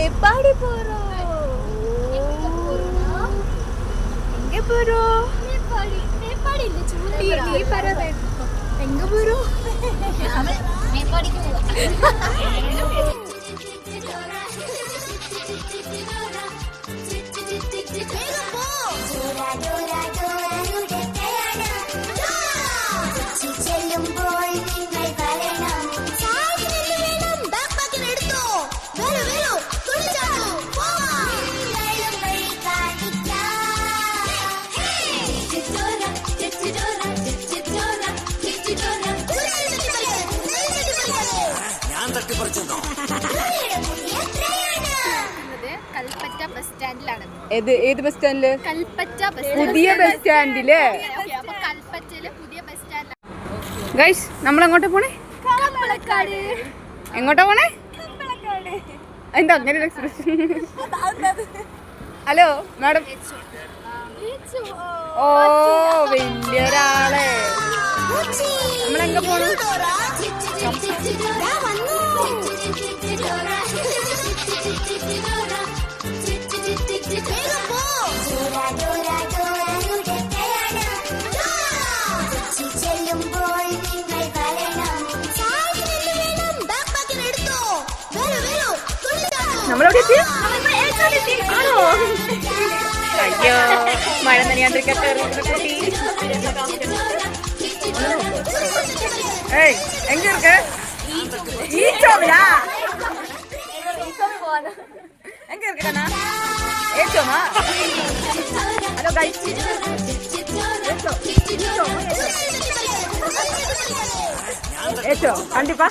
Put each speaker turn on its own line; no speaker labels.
நேபாளி போறோம். எங்க போறோம்? நேபாளி. நேபாளி இல்ல சும்மா நீ பரவே. எங்க போறோம்? நேபாளிக்கு போறோம்.
ഏത് ബസ് സ്റ്റാൻഡില്? പുതിയ ബസ് സ്റ്റാൻഡില്. ഗൈസ് നമ്മളെങ്ങോട്ടാ പോണേ? എങ്ങോട്ടാ പോണേ? എന്താ അങ്ങനെ എക്സ്പ്രഷൻ? Hello madam. ഓ വലിയൊരാളെ. നമ്മളെങ്ക പോണു? നമ്മളെവിടെ എത്തി? ആണോ? അയ്യോ മഴ നനയാണ്ടിരിക്കട്ടെ. ഏയ് എങ്ക ഇருக்கு? ഈച്ചോമിലാ? എങ്ക இருக்கு கண்ணா? ஏச்சோமா? Hello guys. ஏச்சோ கண்டிப்பா.